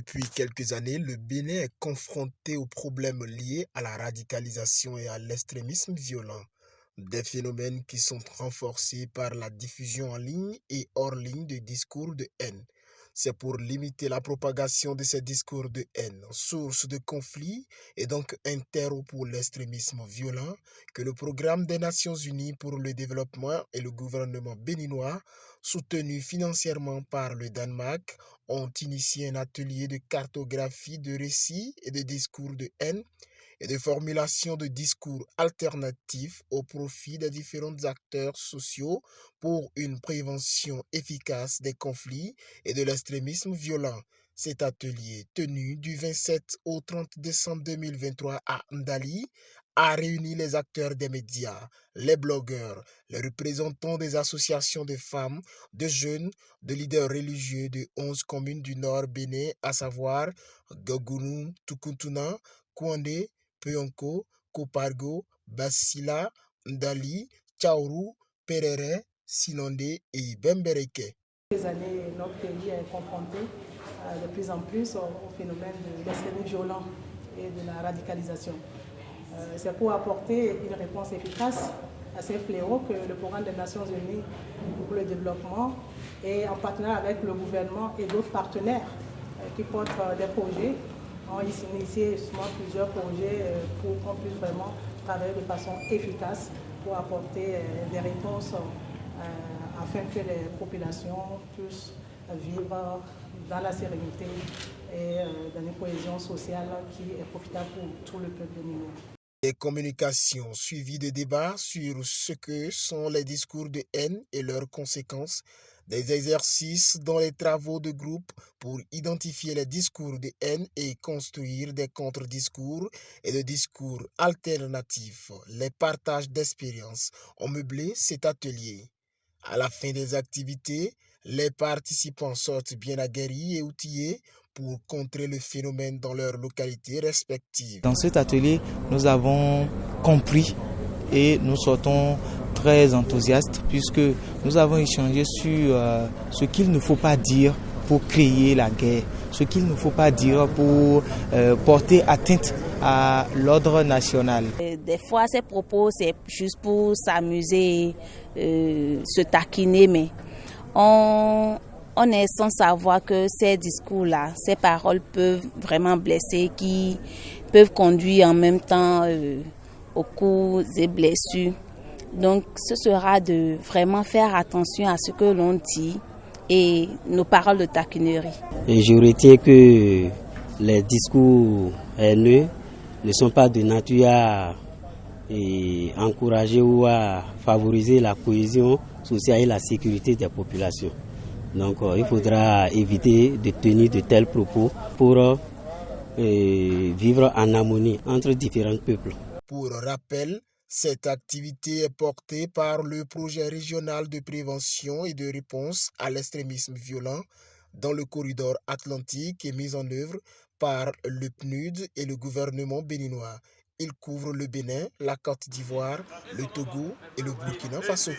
Depuis quelques années, le Bénin est confronté aux problèmes liés à la radicalisation et à l'extrémisme violent, des phénomènes qui sont renforcés par la diffusion en ligne et hors ligne de discours de haine. C'est pour limiter la propagation de ces discours de haine, source de conflits et donc un terreau pour l'extrémisme violent, que le programme des Nations Unies pour le développement et le gouvernement béninois, soutenu financièrement par le Danemark, ont initié un atelier de cartographie de récits et de discours de haine et de formulation de discours alternatifs au profit des différents acteurs sociaux pour une prévention efficace des conflits et de l'extrémisme violent. Cet atelier, tenu du 27 au 30 décembre 2023 à Ndali, a réuni les acteurs des médias, les blogueurs, les représentants des associations de femmes, de jeunes, de leaders religieux de 11 communes du Nord Bénin, à savoir Gogounou, Tukuntuna, Kouandé, Pionko, Kopargo, Basila, Ndali, Tchaourou, Perere, Silondé et Bembereke. Ces années, notre pays est confronté de plus en plus au phénomène de l'extrémisme violent et de la radicalisation. C'est pour apporter une réponse efficace à ces fléaux que le programme des Nations Unies pour le développement et en partenariat avec le gouvernement et d'autres partenaires qui portent des projets ont initié justement plusieurs projets pour qu'on puisse vraiment travailler de façon efficace pour apporter des réponses afin que les populations puissent vivre dans la sérénité et dans une cohésion sociale qui est profitable pour tout le peuple béninois. Des communications suivies de débats sur ce que sont les discours de haine et leurs conséquences, des exercices dans les travaux de groupe pour identifier les discours de haine et construire des contre-discours et de discours alternatifs. Les partages d'expériences ont meublé cet atelier. À la fin des activités, les participants sortent bien aguerris et outillés pour contrer le phénomène dans leurs localités respectives. Dans cet atelier, nous avons compris et nous sortons très enthousiastes puisque nous avons échangé sur ce qu'il ne faut pas dire pour créer la guerre, ce qu'il ne faut pas dire pour porter atteinte à l'ordre national. Des fois, ces propos, c'est juste pour s'amuser, se taquiner, mais on est sans savoir que ces discours-là, ces paroles peuvent vraiment blesser, qui peuvent conduire en même temps aux coups et blessures. Donc, ce sera de vraiment faire attention à ce que l'on dit et nos paroles de taquinerie. Et je retiens que les discours haineux ne sont pas de nature à encourager ou à favoriser la cohésion sociale et la sécurité des populations. Donc il faudra éviter de tenir de tels propos pour vivre en harmonie entre différents peuples. Pour rappel, cette activité est portée par le projet régional de prévention et de réponse à l'extrémisme violent dans le corridor atlantique et mise en œuvre par le PNUD et le gouvernement béninois. Il couvre le Bénin, la Côte d'Ivoire, le Togo et le Burkina Faso.